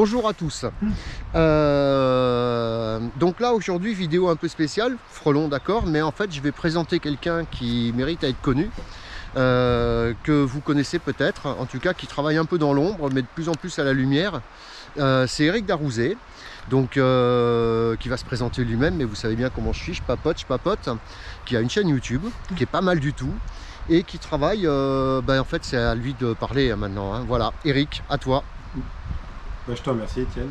Bonjour à tous. Donc là aujourd'hui vidéo un peu spéciale, frelon d'accord, mais en fait je vais présenter quelqu'un qui mérite à être connu, que vous connaissez peut-être, en tout cas qui travaille un peu dans l'ombre mais de plus en plus à la lumière. C'est Eric Darouzé, donc qui va se présenter lui-même, mais vous savez bien comment je suis, je papote, qui a une chaîne YouTube qui est pas mal du tout et qui travaille, en fait c'est à lui de parler maintenant, hein. Voilà, Eric, à toi. Je te remercie Étienne.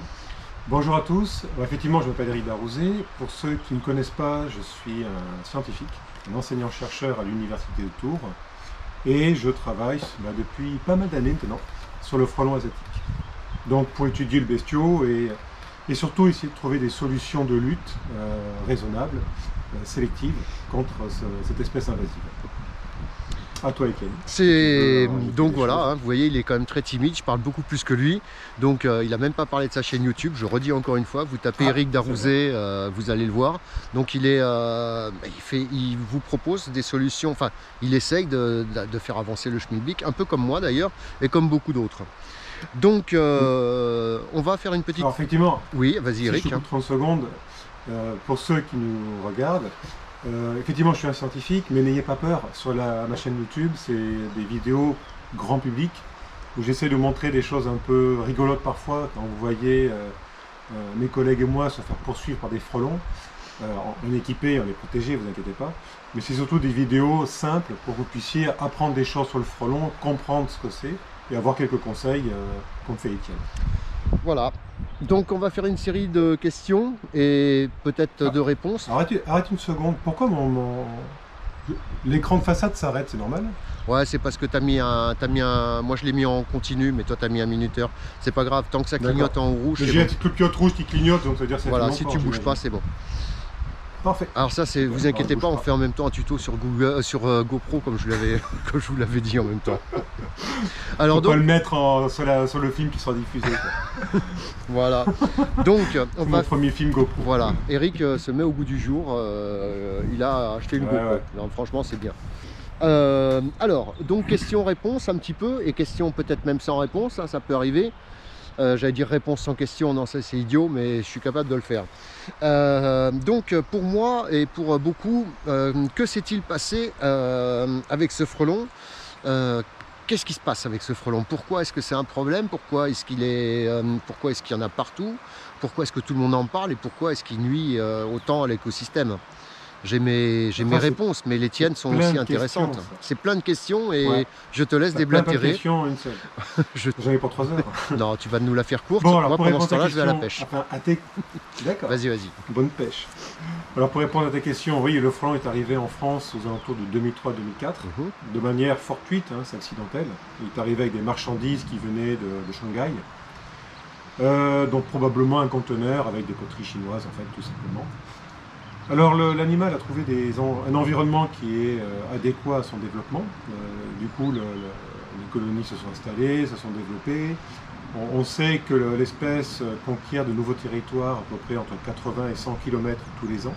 Bonjour à tous. Effectivement, je m'appelle Eric Darouzé. Pour ceux qui ne connaissent pas, je suis un scientifique, un enseignant-chercheur à l'université de Tours. Et je travaille depuis pas mal d'années maintenant sur le frelon asiatique. Donc pour étudier le bestiau et surtout essayer de trouver des solutions de lutte raisonnables, sélectives contre cette espèce invasive. À toi, Étienne. Donc voilà, hein, vous voyez, il est quand même très timide, je parle beaucoup plus que lui. Donc il n'a même pas parlé de sa chaîne YouTube, je redis encore une fois, vous tapez Eric Darouzé, vous allez le voir. Donc il vous propose des solutions, enfin il essaye de faire avancer le schmilblick, un peu comme moi d'ailleurs, et comme beaucoup d'autres. Donc on va faire une petite... Alors effectivement, oui, vas-y Eric. Si je coupe 30 secondes, pour ceux qui nous regardent, effectivement, je suis un scientifique, mais n'ayez pas peur. Sur ma chaîne YouTube, c'est des vidéos grand public où j'essaie de montrer des choses un peu rigolotes parfois. Quand vous voyez mes collègues et moi se faire poursuivre par des frelons, on est équipé, on est protégé, vous inquiétez pas. Mais c'est surtout des vidéos simples pour que vous puissiez apprendre des choses sur le frelon, comprendre ce que c'est et avoir quelques conseils comme fait Étienne. Voilà. Donc on va faire une série de questions et peut-être de réponses. Arrête une seconde, pourquoi l'écran de façade s'arrête, c'est normal? Ouais, c'est parce que tu as mis un... Moi je l'ai mis en continu, mais toi tu as mis un minuteur. C'est pas grave, tant que ça clignote en rouge. J'ai un petit clignote rouge qui clignote, donc ça veut dire que c'est... Voilà, si tu bouges pas, c'est bon. Parfait. Alors ça, vous inquiétez pas, on fait en même temps un tuto sur GoPro, comme je vous l'avais dit en même temps. Alors faut donc, pas le mettre sur le film qui sera diffusé. Voilà. Donc on va... Mon premier film GoPro. Voilà. Eric se met au goût du jour. Il a acheté une GoPro. Ouais. Non, franchement, c'est bien. Alors, donc question-réponse un petit peu, et question peut-être même sans réponse, hein, ça peut arriver. J'allais dire réponse sans question, non ça c'est idiot, mais je suis capable de le faire. Donc pour moi et pour beaucoup, que s'est-il passé avec ce frelon? Qu'est-ce qui se passe avec ce frelon? Pourquoi est-ce que c'est un problème? Pourquoi est-ce qu'il y en a partout? Pourquoi est-ce que tout le monde en parle? Et pourquoi est-ce qu'il nuit autant à l'écosystème? J'ai mes réponses, mais les tiennes sont aussi intéressantes. C'est plein de questions et ouais. Je te laisse déblatérer. Plein de questions, une seule. J'en ai pour 3 heures. Non, tu vas nous la faire courte. Bon, moi, pendant ce temps-là, je vais à la pêche. Enfin, d'accord. Vas-y. Bonne pêche. Alors, pour répondre à ta question, oui, le frelon est arrivé en France aux alentours de 2003-2004, de manière fortuite, hein, c'est accidentel. Il est arrivé avec des marchandises qui venaient de Shanghai. Donc, probablement un conteneur avec des poteries chinoises, en fait, tout simplement. Alors l'animal a trouvé un environnement qui est adéquat à son développement. Du coup, les colonies se sont installées, se sont développées. On sait que l'espèce conquiert de nouveaux territoires à peu près entre 80 et 100 km tous les ans.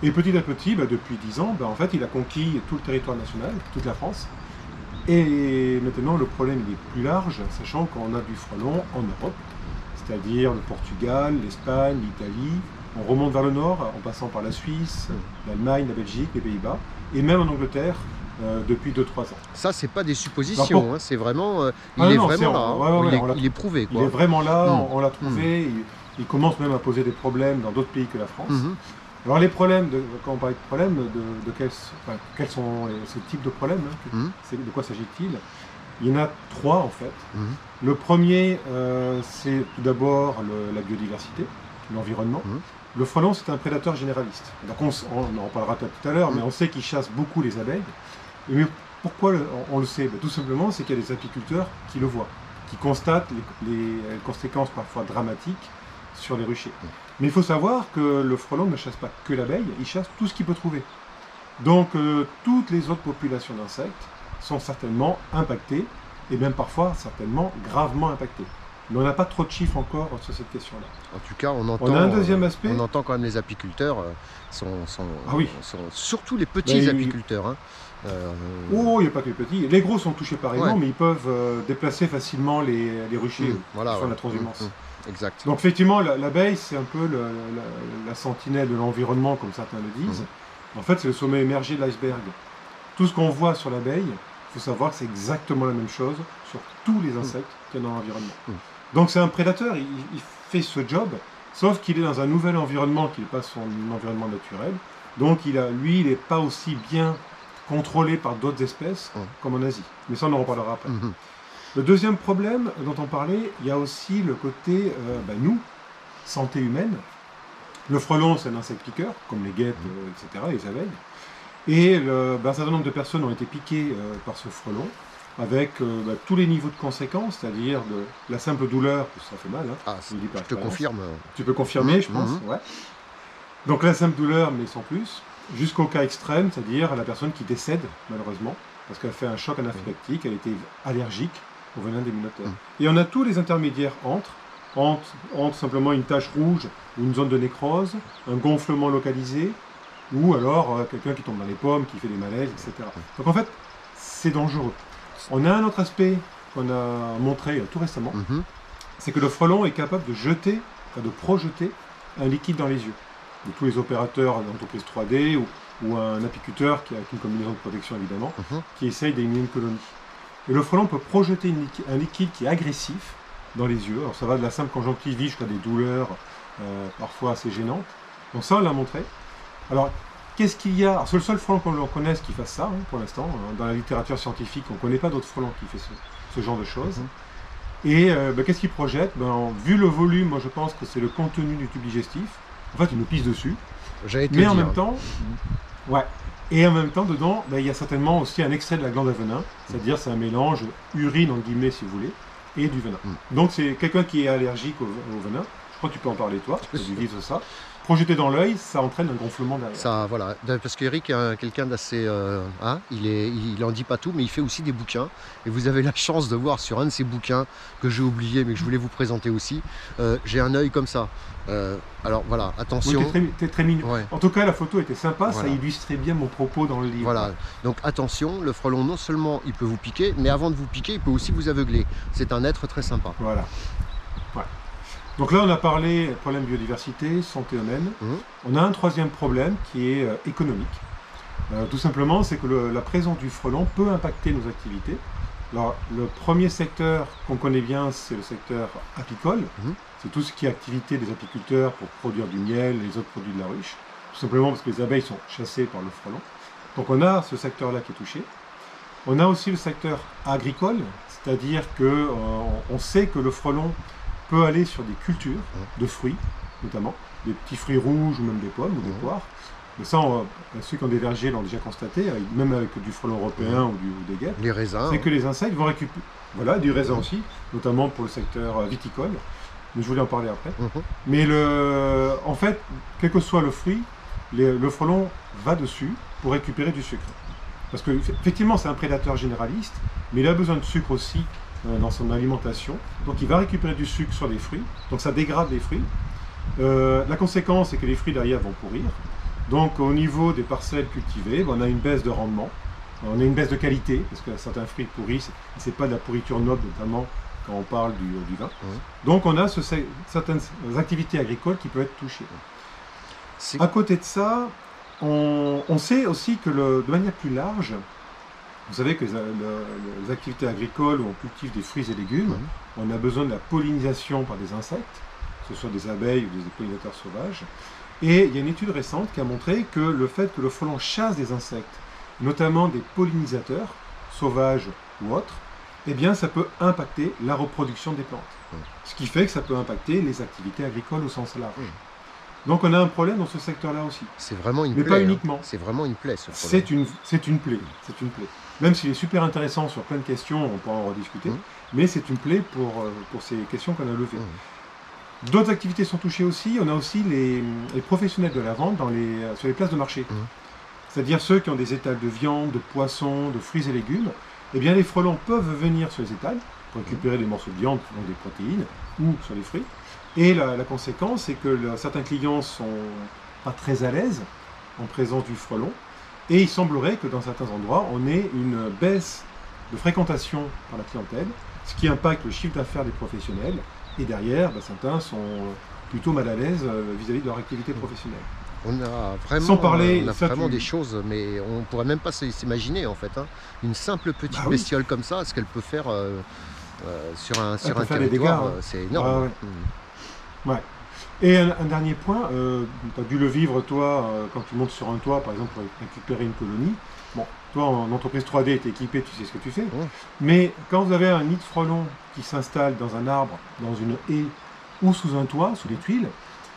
Et petit à petit, depuis 10 ans, en fait, il a conquis tout le territoire national, toute la France. Et maintenant, le problème il est plus large, sachant qu'on a du frelon en Europe, c'est-à-dire le Portugal, l'Espagne, l'Italie. On remonte vers le nord, en passant par la Suisse, l'Allemagne, la Belgique, les Pays-Bas, et même en Angleterre depuis 2-3 ans. Ça, c'est pas des suppositions, hein, c'est vraiment... il est vraiment là, il est prouvé. Quoi. Il est vraiment là, on l'a trouvé, il commence même à poser des problèmes dans d'autres pays que la France. Alors les problèmes, quand on parle de problèmes, quels sont ces types de problèmes, hein, de quoi s'agit-il? Il y en a 3 en fait. Le premier, c'est tout d'abord la biodiversité, l'environnement. Le frelon, c'est un prédateur généraliste. Donc on en parlera peut-être tout à l'heure, mais on sait qu'il chasse beaucoup les abeilles. Mais pourquoi on le sait? Tout simplement, c'est qu'il y a des apiculteurs qui le voient, qui constatent les conséquences parfois dramatiques sur les ruchers. Mais il faut savoir que le frelon ne chasse pas que l'abeille, il chasse tout ce qu'il peut trouver. Donc toutes les autres populations d'insectes sont certainement impactées, et même parfois certainement gravement impactées. Mais on n'a pas trop de chiffres encore sur cette question-là. En tout cas, on entend, on a un deuxième aspect. On entend quand même les apiculteurs, surtout les petits apiculteurs. Hein. Oh, il n'y a pas que les petits. Les gros sont touchés pareillement, mais ils peuvent déplacer facilement les ruchers sur la transhumance. exact. Donc effectivement, l'abeille, c'est un peu la sentinelle de l'environnement, comme certains le disent. En fait, c'est le sommet émergé de l'iceberg. Tout ce qu'on voit sur l'abeille, il faut savoir que c'est exactement la même chose sur tous les insectes qu'il y a dans l'environnement. Donc c'est un prédateur, il fait ce job, sauf qu'il est dans un nouvel environnement qui n'est pas son environnement naturel. Donc lui, il n'est pas aussi bien contrôlé par d'autres espèces comme en Asie. Mais ça, on en reparlera après. Le deuxième problème dont on parlait, il y a aussi le côté, nous, santé humaine. Le frelon, c'est un insecte piqueur, comme les guêpes, etc., les abeilles. Et un certain nombre de personnes ont été piquées par ce frelon, avec tous les niveaux de conséquences, c'est-à-dire de la simple douleur, parce que ça fait mal. Je te confirme. Tu peux confirmer, je pense. Ouais. Donc la simple douleur, mais sans plus, jusqu'au cas extrême, c'est-à-dire la personne qui décède, malheureusement, parce qu'elle a fait un choc anaphylactique, elle était allergique au venin des minotaures. Et on a tous les intermédiaires entre simplement une tache rouge ou une zone de nécrose, un gonflement localisé, ou alors quelqu'un qui tombe dans les pommes, qui fait des malaises, etc. Donc en fait, c'est dangereux. On a un autre aspect qu'on a montré tout récemment, c'est que le frelon est capable de projeter un liquide dans les yeux. De tous les opérateurs d'entreprise 3D ou un apiculteur qui a une combinaison de protection évidemment, qui essaye d'éliminer une colonie. Et le frelon peut projeter un liquide qui est agressif dans les yeux. Alors ça va de la simple conjonctivite jusqu'à des douleurs parfois assez gênantes. Donc ça, on l'a montré. Alors, qu'est-ce qu'il y a? Alors, c'est le seul frelon qu'on connaisse qui fasse ça, pour l'instant. Dans la littérature scientifique, on ne connaît pas d'autres frelons qui font ce genre de choses. Et qu'est-ce qu'il projette? Vu le volume, moi je pense que c'est le contenu du tube digestif. En fait, il nous pisse dessus. Mais en même temps, et en même temps, dedans, il y a certainement aussi un extrait de la glande à venin. C'est-à-dire, c'est un mélange urine, en guillemets, si vous voulez, et du venin. Donc, c'est quelqu'un qui est allergique au venin. Je crois que tu peux en parler, toi. Tu utilises ça. Projeté dans l'œil, ça entraîne un gonflement derrière. Ça, voilà, parce qu'Eric est quelqu'un d'assez... il en dit pas tout, mais il fait aussi des bouquins. Et vous avez la chance de voir sur un de ces bouquins, que j'ai oublié, mais que je voulais vous présenter aussi, j'ai un œil comme ça. Alors voilà, attention. Oui, t'es très mignon. En tout cas, la photo était sympa, ça illustrait bien mon propos dans le livre. Voilà, donc attention, le frelon, non seulement il peut vous piquer, mais avant de vous piquer, il peut aussi vous aveugler. C'est un être très sympa. Voilà. Donc là, on a parlé problème biodiversité, santé humaine. On a un troisième problème qui est économique. Tout simplement, c'est que la présence du frelon peut impacter nos activités. Alors, le premier secteur qu'on connaît bien, c'est le secteur apicole. C'est tout ce qui est activité des apiculteurs pour produire du miel et les autres produits de la ruche. Tout simplement parce que les abeilles sont chassées par le frelon. Donc on a ce secteur-là qui est touché. On a aussi le secteur agricole, c'est-à-dire qu'on sait que le frelon peut aller sur des cultures de fruits, notamment, des petits fruits rouges ou même des pommes ou des poires. Mais ça, ceux qui ont des vergers l'ont déjà constaté, même avec du frelon européen ou des guêpes. Les raisins. C'est que les insectes vont récupérer, voilà, du raisin aussi, notamment pour le secteur viticole. Mais je voulais en parler après. Mais en fait, quel que soit le fruit, le frelon va dessus pour récupérer du sucre. Parce qu'effectivement, c'est un prédateur généraliste, mais il a besoin de sucre aussi dans son alimentation. Donc il va récupérer du sucre sur les fruits, donc ça dégrade les fruits. La conséquence, c'est que les fruits derrière vont pourrir. Donc au niveau des parcelles cultivées, on a une baisse de rendement, on a une baisse de qualité, parce que certains fruits pourrissent, et c'est pas de la pourriture noble, notamment quand on parle du vin. Donc on a certaines activités agricoles qui peuvent être touchées. À côté de ça, on sait aussi que de manière plus large, vous savez que les activités agricoles où on cultive des fruits et légumes, on a besoin de la pollinisation par des insectes, que ce soit des abeilles ou des pollinisateurs sauvages. Et il y a une étude récente qui a montré que le fait que le frelon chasse des insectes, notamment des pollinisateurs, sauvages ou autres, eh bien ça peut impacter la reproduction des plantes. Ce qui fait que ça peut impacter les activités agricoles au sens large. Donc on a un problème dans ce secteur-là aussi. C'est vraiment une plaie. Mais pas uniquement. C'est vraiment une plaie, ce frelon. C'est une plaie. Même s'il est super intéressant sur plein de questions, on pourra en rediscuter, mais c'est une plaie pour ces questions qu'on a levées. D'autres activités sont touchées aussi. On a aussi les professionnels de la vente sur les places de marché. C'est-à-dire ceux qui ont des étals de viande, de poissons, de fruits et légumes. Eh bien, les frelons peuvent venir sur les étals pour récupérer des morceaux de viande, donc des protéines, ou sur les fruits. Et la conséquence, c'est que certains clients ne sont pas très à l'aise en présence du frelon. Et il semblerait que dans certains endroits, on ait une baisse de fréquentation par la clientèle, ce qui impacte le chiffre d'affaires des professionnels Et derrière, certains sont plutôt mal à l'aise vis-à-vis de leur activité professionnelle. On a vraiment, Sans parler, des choses, mais on pourrait même pas s'imaginer en fait. Hein. Une simple petite bestiole comme ça, ce qu'elle peut faire sur un territoire, c'est énorme. Ouais. Et un dernier point, tu as dû le vivre toi, quand tu montes sur un toit, par exemple, pour récupérer une colonie. Bon, toi, en entreprise 3D, tu es équipé, tu sais ce que tu fais. Mais quand vous avez un nid de frelons qui s'installe dans un arbre, dans une haie, ou sous un toit, sous les tuiles,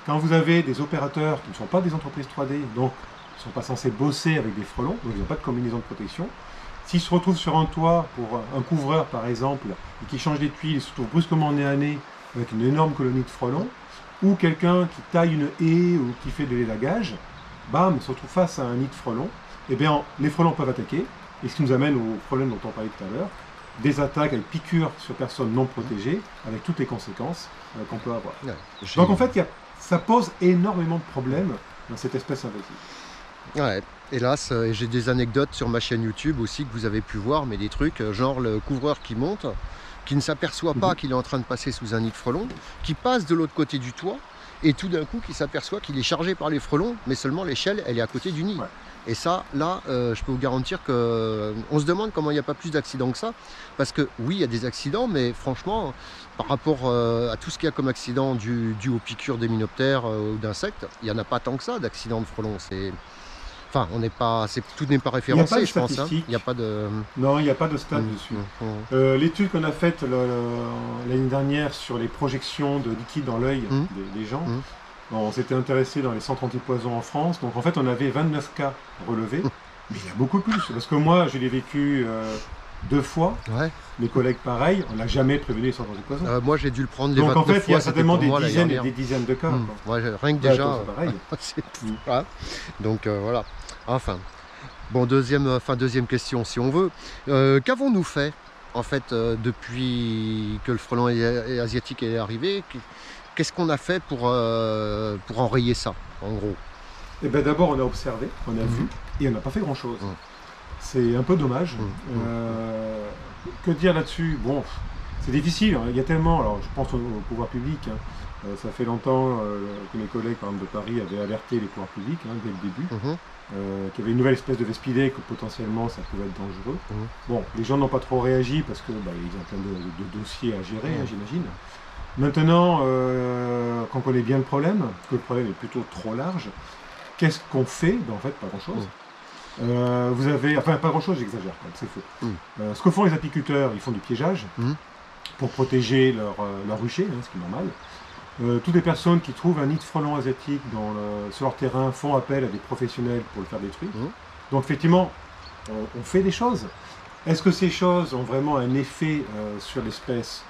quand vous avez des opérateurs qui ne sont pas des entreprises 3D, donc qui ne sont pas censés bosser avec des frelons, donc ils n'ont pas de combinaison de protection, s'ils se retrouvent sur un toit pour un couvreur par exemple, et qui change les tuiles, ils se retrouvent brusquement nez à nez avec une énorme colonie de frelons, ou quelqu'un qui taille une haie ou qui fait de l'élagage, bam, se retrouve face à un nid de frelons, eh bien les frelons peuvent attaquer, et ce qui nous amène au problème dont on parlait tout à l'heure, des attaques avec piqûres sur personnes non protégées, avec toutes les conséquences qu'on peut avoir. Donc en fait, ça pose énormément de problèmes dans cette espèce invasive. Ouais, hélas, j'ai des anecdotes sur ma chaîne YouTube aussi que vous avez pu voir, mais des trucs genre le couvreur qui monte, qui ne s'aperçoit pas qu'il est en train de passer sous un nid de frelons, qui passe de l'autre côté du toit, et tout d'un coup qui s'aperçoit qu'il est chargé par les frelons, mais seulement l'échelle, elle est à côté du nid. Et ça, là, je peux vous garantir qu'on se demande comment il n'y a pas plus d'accidents que ça. Parce que oui, il y a des accidents, mais franchement, par rapport à tout ce qu'il y a comme accident dû aux piqûres d'éminoptères ou d'insectes, il n'y en a pas tant que ça d'accidents de frelons. Enfin, tout n'est pas référencé, je pense. Hein. Il n'y a pas de... Non, il n'y a pas de stats dessus. L'étude qu'on a faite l'année dernière sur les projections de liquide dans l'œil des gens, on s'était intéressé dans les centres antipoison en France. Donc en fait, on avait 29 cas relevés. Mais il y a beaucoup plus. Parce que moi, je l'ai vécu 2 fois. Mes collègues, pareil. On n'a jamais prévenu les centres antipoison. Moi, j'ai dû le prendre les 29 fois. Donc en fait, il y a certainement des dizaines et des dizaines de cas. Rien que déjà... Donc voilà. Enfin. Bon, deuxième question, si on veut. Qu'avons-nous fait, en fait, depuis que le frelon asiatique est arrivé? Qu'est-ce qu'on a fait pour enrayer ça, en gros? Eh bien, d'abord, on a observé, on a vu, et on n'a pas fait grand-chose. C'est un peu dommage. Que dire là-dessus? Bon, c'est difficile. Hein. Il y a tellement... Alors, je pense au pouvoir public. Hein. Ça fait longtemps que mes collègues, par exemple, de Paris avaient alerté les pouvoirs publics, dès le début, qu'il y avait une nouvelle espèce de Vespidé, que potentiellement, ça pouvait être dangereux. Bon, les gens n'ont pas trop réagi, parce que ils ont plein de dossiers à gérer, j'imagine. Maintenant, qu'on connaît bien le problème, que le problème est plutôt trop large, qu'est-ce qu'on fait? En fait, pas grand-chose. Vous avez... Enfin, pas grand-chose, j'exagère, c'est faux. Ce que font les apiculteurs, ils font du piégeage pour protéger leur rucher, ce qui est normal. Toutes les personnes qui trouvent un nid de frelons asiatiques sur leur terrain font appel à des professionnels pour le faire détruire. Donc, effectivement, on fait des choses. Est-ce que ces choses ont vraiment un effet sur l'espèce?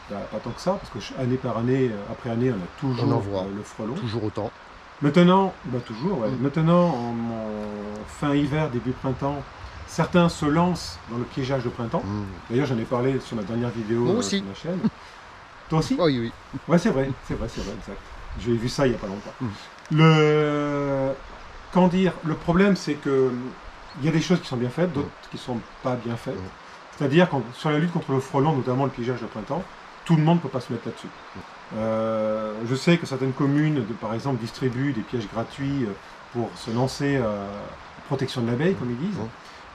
Pas tant que ça, parce que année par année, après année, on a toujours le frelon. Toujours autant. Maintenant, toujours, Maintenant, en fin hiver, début printemps, certains se lancent dans le piégeage de printemps. D'ailleurs, j'en ai parlé sur ma dernière vidéo sur ma chaîne. Toi aussi? Oui. Ouais, c'est vrai, exact. J'ai vu ça il n'y a pas longtemps. Le problème, c'est que il y a des choses qui sont bien faites, d'autres qui ne sont pas bien faites. C'est-à-dire, sur la lutte contre le frelon, notamment le piégeage de printemps, tout le monde ne peut pas se mettre là-dessus. Je sais que certaines communes, par exemple, distribuent des pièges gratuits pour se lancer à protection de l'abeille, comme ils disent,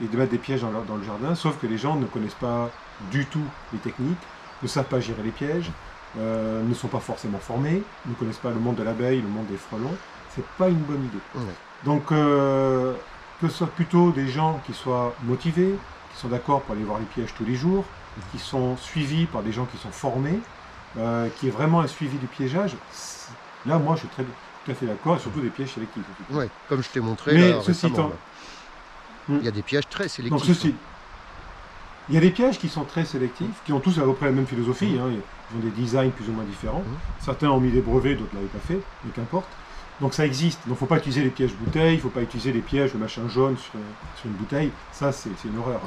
et de mettre des pièges dans le jardin, sauf que les gens ne connaissent pas du tout les techniques, ne savent pas gérer les pièges, ne sont pas forcément formés, ne connaissent pas le monde de l'abeille, le monde des frelons. C'est pas une bonne idée. Donc, que ce soit plutôt des gens qui soient motivés, qui sont d'accord pour aller voir les pièges tous les jours, qui sont suivis par des gens qui sont formés, qui est vraiment un suivi du piégeage. Là, moi, je suis tout à fait d'accord, et surtout des pièges sélectifs. Oui, comme je t'ai montré. Mais là, ceci étant, il y a des pièges très sélectifs. Donc, il y a des pièges qui sont très sélectifs, qui ont tous à peu près la même philosophie. Ils ont des designs plus ou moins différents. Certains ont mis des brevets, d'autres ne l'avaient pas fait, mais qu'importe. Donc ça existe. Donc il ne faut pas utiliser les pièges bouteilles, il ne faut pas utiliser les pièges, le machin jaune sur une bouteille. Ça, c'est une horreur.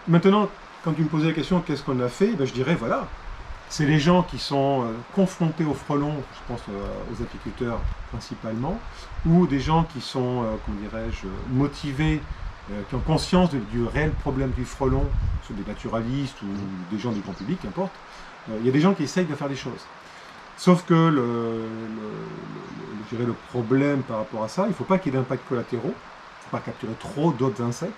Maintenant, quand tu me posais la question, qu'est-ce qu'on a fait? Je dirais, voilà, c'est les gens qui sont confrontés aux frelons, je pense aux apiculteurs principalement, ou des gens qui sont, motivés, qui ont conscience du réel problème du frelon, soit des naturalistes ou des gens du grand public, qu'importe, Il y a des gens qui essayent de faire des choses. Sauf que je dirais le problème par rapport à ça, il ne faut pas qu'il y ait d'impacts collatéraux, il ne faut pas capturer trop d'autres insectes.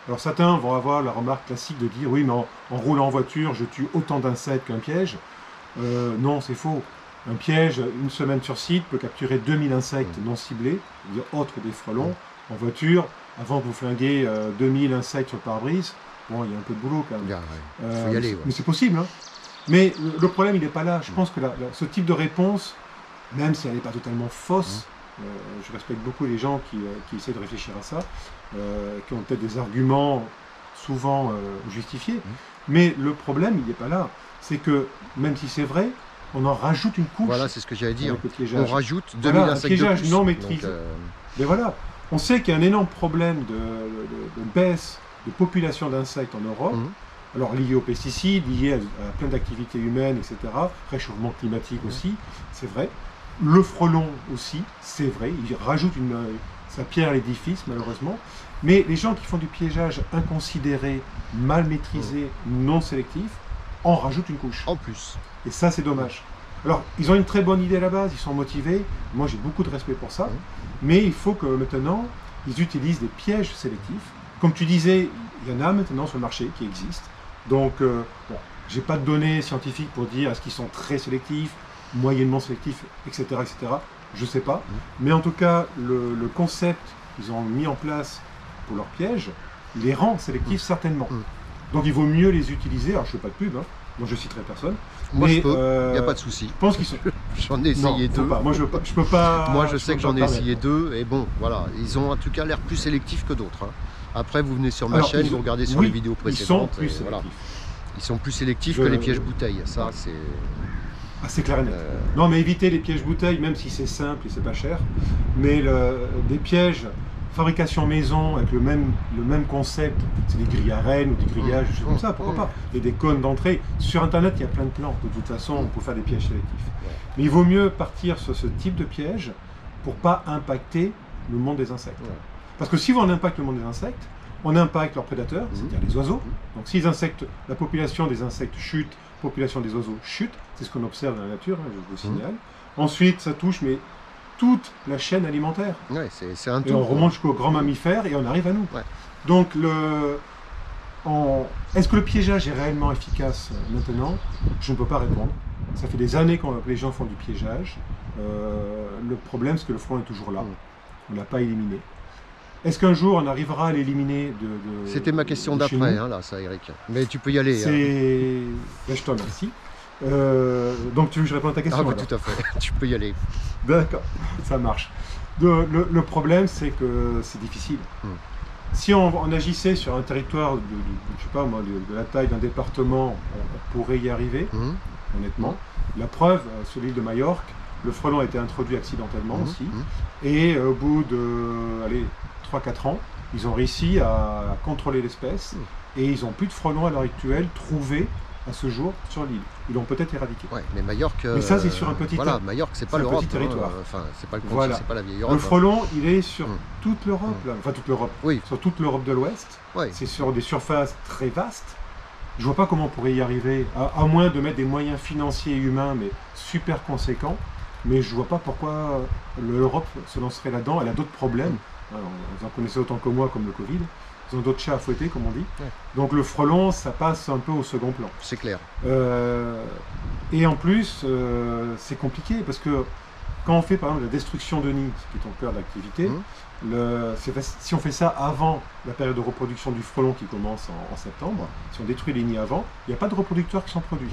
Alors certains vont avoir la remarque classique de dire « oui, mais en roulant en voiture, je tue autant d'insectes qu'un piège ». Non, c'est faux. Un piège, une semaine sur site, peut capturer 2000 insectes non ciblés, autres des frelons. En voiture, avant que vous flinguiez 2000 insectes sur le pare-brise, bon, il y a un peu de boulot quand même. Il faut y aller. Mais c'est possible. Hein. Mais le problème, il n'est pas là. Je pense que ce type de réponse, même si elle n'est pas totalement fausse, je respecte beaucoup les gens qui essaient de réfléchir à ça, qui ont peut-être des arguments souvent justifiés. Mais le problème, il n'est pas là. C'est que, même si c'est vrai, on en rajoute une couche. Voilà, c'est ce que j'allais dire. On rajoute 2000 insectes un piégeage de plus. Non maîtrisé. Mais voilà, on sait qu'il y a un énorme problème de baisse de population d'insectes en Europe. Alors lié aux pesticides, lié à plein d'activités humaines, etc. Réchauffement climatique aussi, c'est vrai. Le frelon aussi, c'est vrai. Il rajoute sa pierre à l'édifice, malheureusement. Mais les gens qui font du piégeage inconsidéré, mal maîtrisé, non sélectif, en rajoutent une couche. En plus. Et ça, c'est dommage. Alors, ils ont une très bonne idée à la base, ils sont motivés. Moi, j'ai beaucoup de respect pour ça. Mais il faut que maintenant, ils utilisent des pièges sélectifs. Comme tu disais, il y en a maintenant sur le marché qui existent. Donc, bon, j'ai pas de données scientifiques pour dire est-ce qu'ils sont très sélectifs, moyennement sélectifs, etc., etc. Je sais pas. Mais en tout cas, le concept qu'ils ont mis en place pour leurs pièges les rend sélectifs certainement. Donc, il vaut mieux les utiliser. Alors, je fais pas de pub, hein. Moi, je citerai personne. Moi, mais, je peux. Il n'y a pas de souci. Je pense qu'ils sont. J'en ai essayé deux. Moi, je peux pas. Moi, je sais que j'en ai essayé deux. Et bon, voilà. Ils ont en tout cas l'air plus sélectifs que d'autres. Hein. Après, vous venez sur ma chaîne, vous regardez sur les vidéos précédentes. Ils sont plus sélectifs. Voilà. Ils sont plus sélectifs que les pièges bouteilles. Ça, c'est. Ah, c'est clair et net. Non, mais évitez les pièges bouteilles, même si c'est simple et c'est pas cher. Mais des pièges fabrication maison avec le même concept, c'est des grilles à rennes ou des grillages, je sais comme ça, pourquoi pas. Et des cônes d'entrée. Sur Internet, il y a plein de plans. De toute façon, on peut faire des pièges sélectifs. Mais il vaut mieux partir sur ce type de piège pour pas impacter le monde des insectes. Parce que si on impacte le monde des insectes, on impacte leurs prédateurs, c'est-à-dire les oiseaux. Donc si la population des insectes chute, la population des oiseaux chute, c'est ce qu'on observe dans la nature, hein, je vous le signale. Ensuite, ça touche toute la chaîne alimentaire. Ouais, c'est un tout. Et on remonte jusqu'aux grands mammifères et on arrive à nous. Donc, est-ce que le piégeage est réellement efficace maintenant? Je ne peux pas répondre. Ça fait des années que les gens font du piégeage. Le problème, c'est que le frelon est toujours là. On ne l'a pas éliminé. Est-ce qu'un jour, on arrivera à l'éliminer de C'était ma question d'après, hein, là, ça, Eric. Mais tu peux y aller. Ben, je te remercie. Donc, tu veux que je réponde à ta question? Ah, oui, tout à fait. Tu peux y aller. D'accord, ça marche. Le problème, c'est que c'est difficile. Si on agissait sur un territoire je sais pas moi, de la taille d'un département, on pourrait y arriver, honnêtement. La preuve, sur l'île de Majorque, le frelon a été introduit accidentellement aussi. Et au bout de 3-4 ans, ils ont réussi à contrôler l'espèce. Et ils n'ont plus de frelons à l'heure actuelle trouvés à ce jour sur l'île. Ils l'ont peut-être éradiqué. Ouais, mais Majorque. Mais ça, c'est sur un petit territoire. Voilà, Majorque, c'est pas l'Europe. Petit territoire. Enfin, c'est pas le continent, c'est pas la vieille Europe. Le frelon, il est sur toute l'Europe, enfin toute l'Europe. Oui. Sur toute l'Europe de l'Ouest. C'est sur des surfaces très vastes. Je vois pas comment on pourrait y arriver, à moins de mettre des moyens financiers et humains, mais super conséquents. Mais je vois pas pourquoi l'Europe se lancerait là-dedans. Elle a d'autres problèmes. Vous en connaissez autant que moi, comme le Covid. Ils ont d'autres chats à fouetter, comme on dit. Donc le frelon, ça passe un peu au second plan. C'est clair. Et en plus, c'est compliqué, parce que quand on fait par exemple la destruction de nids, ce qui est au cœur de l'activité, si on fait ça avant la période de reproduction du frelon qui commence en septembre, si on détruit les nids avant, il n'y a pas de reproducteurs qui sont produits.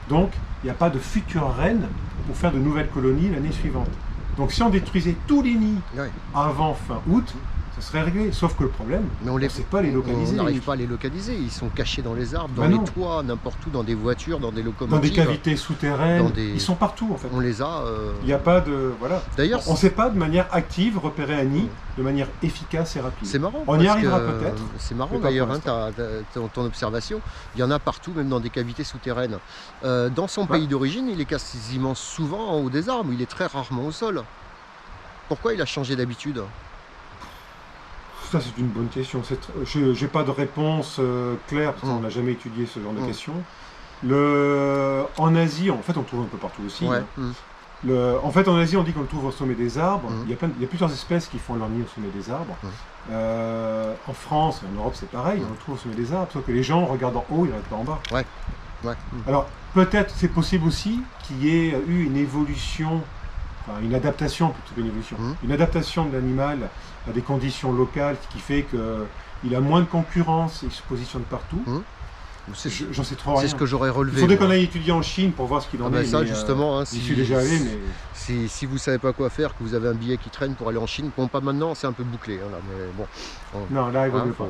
Donc, il n'y a pas de futures reines pour faire de nouvelles colonies l'année suivante. Donc, si on détruisait tous les nids avant fin août, ça serait réglé. Sauf que le problème, on ne sait pas les localiser. On n'arrive pas à les localiser. Ils sont cachés dans les arbres, dans les toits, n'importe où, dans des voitures, dans des locomotives. Dans des cavités souterraines. Ils sont partout, en fait. On les a. Il n'y a pas de... Voilà. D'ailleurs, on ne sait pas de manière active repérer un nid de manière efficace et rapide. C'est marrant. On y arrivera peut-être. C'est marrant d'ailleurs, ton observation. Il y en a partout, même dans des cavités souterraines. Dans son pays d'origine, il est quasiment souvent en haut des arbres. Il est très rarement au sol. Pourquoi il a changé d'habitude? Ça, c'est une bonne question. Je n'ai pas de réponse claire, parce qu'on n'a jamais étudié ce genre de questions. En Asie, en fait, on le trouve un peu partout aussi. Ouais. Hein. En fait, en Asie, on dit qu'on le trouve au sommet des arbres. Il y a plusieurs espèces qui font leur nid au sommet des arbres. En France et en Europe, c'est pareil, on le trouve au sommet des arbres, sauf que les gens regardent en haut, ils ne regardent pas en bas. Ouais. Ouais. Alors, peut-être, c'est possible aussi qu'il y ait eu une évolution, enfin, une adaptation, plutôt qu'une évolution, une adaptation de l'animal à des conditions locales qui fait qu'il a moins de concurrence et il se positionne partout. J'en sais trop rien. C'est ce que j'aurais relevé. Il faudrait qu'on aille étudier en Chine pour voir ce qu'il en est. Ça, justement, j'y suis déjà allé, mais... Si vous ne savez pas quoi faire, que vous avez un billet qui traîne pour aller en Chine, bon, pas maintenant, c'est un peu bouclé. Hein, là, mais bon. Non, là, il vaut mieux pas.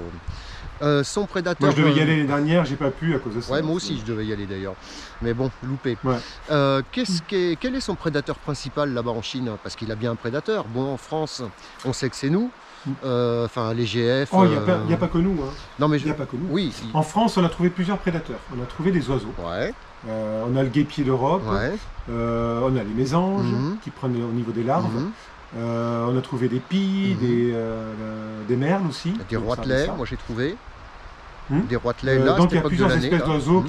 Son prédateur... Moi, je devais y aller l'année dernière, j'ai pas pu à cause de ça. Ouais, moi aussi, je devais y aller d'ailleurs. Mais bon, loupé. Ouais. Quel est son prédateur principal là-bas en Chine? Parce qu'il a bien un prédateur. Bon, en France, on sait que c'est nous. Enfin, les GF. Oh, il n'y a pas que nous. Hein. Non, mais il n'y a pas que nous. Oui. En France, on a trouvé plusieurs prédateurs. On a trouvé des oiseaux. Ouais. On a le guêpier d'Europe. Ouais. On a les mésanges qui prennent au niveau des larves. On a trouvé des pies, des merles aussi. Des roitelets, moi j'ai trouvé. Des roitelets là, donc il y a plusieurs espèces d'oiseaux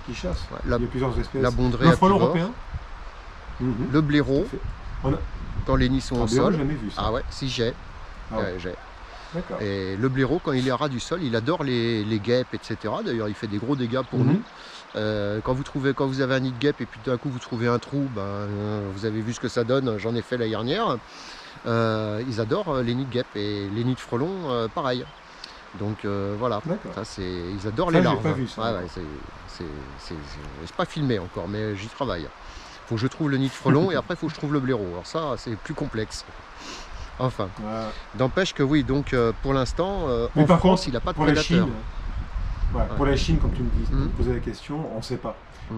qui chassent. Il y a plusieurs espèces. La bondrée, le frelon européen. Le blaireau. Quand les nids sont au sol. J'ai jamais vu ça. Ah ouais, si j'ai. J'ai. D'accord. Et le blaireau, quand il est à ras du sol, il adore les guêpes, etc. D'ailleurs, il fait des gros dégâts pour nous. Quand vous avez un nid de guêpe et puis d'un coup vous trouvez un trou, vous avez vu ce que ça donne, j'en ai fait l'année dernière. Ils adorent les nids de guêpe et les nids de frelons, pareil. Donc voilà, ils adorent les larves. Pas vu, ça. C'est pas filmé encore, mais j'y travaille. Faut que je trouve le nid de frelon et après il faut que je trouve le blaireau. Alors ça, c'est plus complexe. Enfin, d'empêche que oui, donc pour l'instant, en France, il n'a pas de prédateur. Pour la Chine, comme tu me posais la question, on ne sait pas.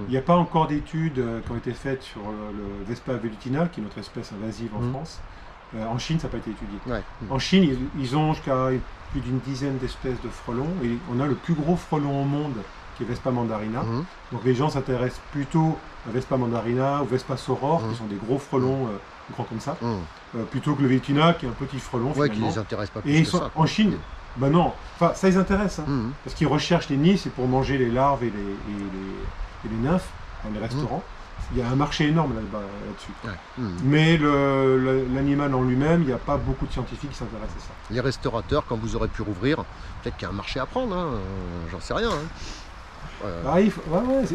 Il n'y a pas encore d'études qui ont été faites sur le Vespa velutina, qui est notre espèce invasive en France. En Chine, ça n'a pas été étudié. En Chine, ils ont jusqu'à plus d'une dizaine d'espèces de frelons. Et on a le plus gros frelon au monde, qui est Vespa mandarina. Donc les gens s'intéressent plutôt à Vespa mandarina ou Vespa soror, qui sont des gros frelons grands comme ça, plutôt que le velutina, qui est un petit frelon. Ouais, qui ne les intéresse pas plus et que ça. En Chine, ben non, enfin ça les intéresse, parce qu'ils recherchent les nids, c'est pour manger les larves et les nymphes dans les restaurants. Il y a un marché énorme là-dessus. Mais l'animal en lui-même, il n'y a pas beaucoup de scientifiques qui s'intéressent à ça. Les restaurateurs, quand vous aurez pu rouvrir, peut-être qu'il y a un marché à prendre, j'en sais rien.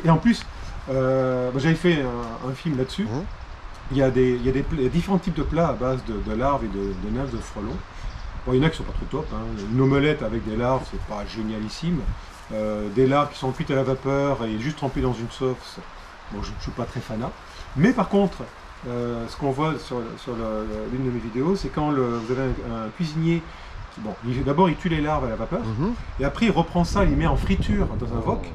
Et en plus, j'avais fait un film là-dessus. Il y a différents types de plats à base de larves et de nymphes de frelons. Bon, il y en a qui sont pas trop top. Une omelette avec des larves, c'est pas génialissime. Des larves qui sont cuites à la vapeur et juste trempées dans une sauce. Bon, je ne suis pas très fanat. Mais par contre, ce qu'on voit sur l'une de mes vidéos, c'est quand vous avez un cuisinier d'abord il tue les larves à la vapeur, et après il reprend ça, il les met en friture dans un wok,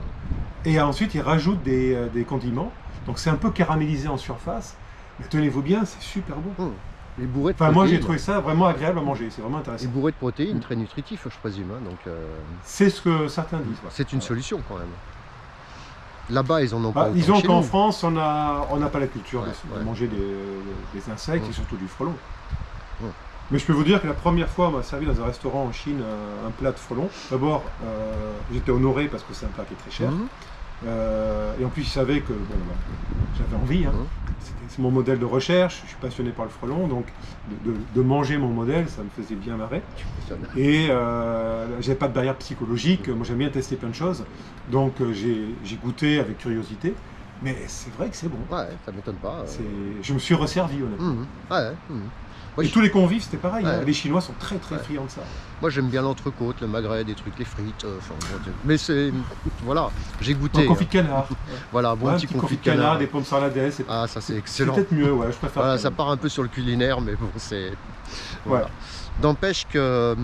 et ensuite il rajoute des condiments. Donc c'est un peu caramélisé en surface. Mais tenez-vous bien, c'est super bon. Les bourrées de protéines. Moi j'ai trouvé ça vraiment agréable à manger, c'est vraiment intéressant. Les bourrées de protéines, très nutritifs je présume. C'est ce que certains disent. C'est une solution quand même. Là-bas, ils en ont pas. Disons qu'en France, on n'a pas la culture de manger des insectes et surtout du frelon. Mais je peux vous dire que la première fois, on m'a servi dans un restaurant en Chine un plat de frelon. D'abord, j'étais honoré parce que c'est un plat qui est très cher. Et en plus, ils savaient que j'avais envie. C'est mon modèle de recherche. Je suis passionné par le frelon, donc de manger mon modèle, ça me faisait bien marrer. Et j'avais pas de barrière psychologique. Moi, j'aime bien tester plein de choses. Donc, j'ai goûté avec curiosité. Mais c'est vrai que c'est bon. Ouais, ça m'étonne pas. Je me suis resservi, honnêtement. Moi, tous les convives, c'était pareil. Les Chinois sont très friands de ça. Moi, j'aime bien l'entrecôte, le magret, des trucs, les frites. Mais c'est... Voilà, j'ai goûté. Un confit de canard. Voilà, bon petit confit de canard. Des pommes sarladelles. Ah, ça c'est excellent. C'est peut-être mieux, je préfère. Voilà, ça part un peu sur le culinaire, mais bon, c'est... Voilà. D'empêche que,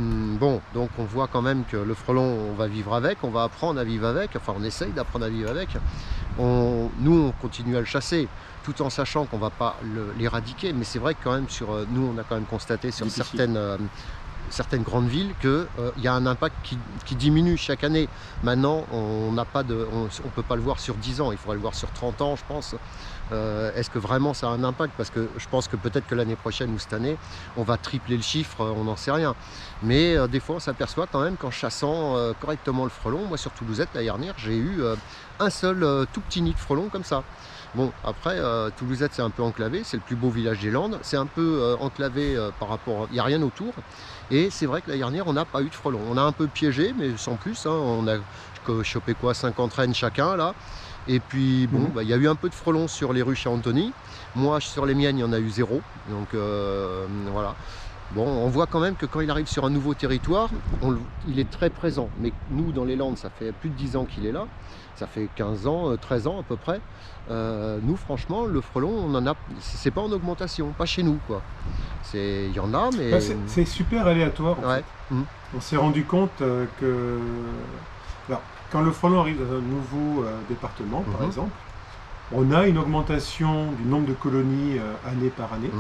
donc on voit quand même que le frelon, on va vivre avec, on va apprendre à vivre avec, enfin on essaye d'apprendre à vivre avec. Nous, on continue à le chasser, tout en sachant qu'on ne va pas l'éradiquer, mais c'est vrai que quand même, nous, on a quand même constaté sur certaines certaines grandes villes qu'il y a un impact qui diminue chaque année. Maintenant, on peut pas le voir sur 10 ans, il faudrait le voir sur 30 ans, je pense. Est-ce que vraiment ça a un impact? Parce que je pense que peut-être que l'année prochaine ou cette année, on va tripler le chiffre, on n'en sait rien. Mais des fois, on s'aperçoit quand même qu'en chassant correctement le frelon, moi sur Toulousette l'année dernière, j'ai eu un seul tout petit nid de frelon comme ça. Bon, après, Toulousette, c'est un peu enclavé, c'est le plus beau village des Landes, c'est un peu enclavé par rapport... Il n'y a rien autour, et c'est vrai que l'année dernière, on n'a pas eu de frelons. On a un peu piégé, mais sans plus, hein, on a chopé quoi, 50 rennes chacun, là. Et puis, bon, il y a eu un peu de frelons sur les rues chez Anthony. Moi, sur les miennes, il y en a eu 0, donc voilà. Bon, on voit quand même que quand il arrive sur un nouveau territoire, il est très présent. Mais nous, dans les Landes, ça fait plus de 10 ans qu'il est là. Ça fait 15 ans, 13 ans à peu près. Nous, franchement, le frelon, on en a, c'est pas en augmentation, pas chez nous, quoi. Il y en a, mais... C'est super aléatoire, en fait. On s'est rendu compte que... Alors, quand le frelon arrive dans un nouveau département, par exemple, on a une augmentation du nombre de colonies année par année.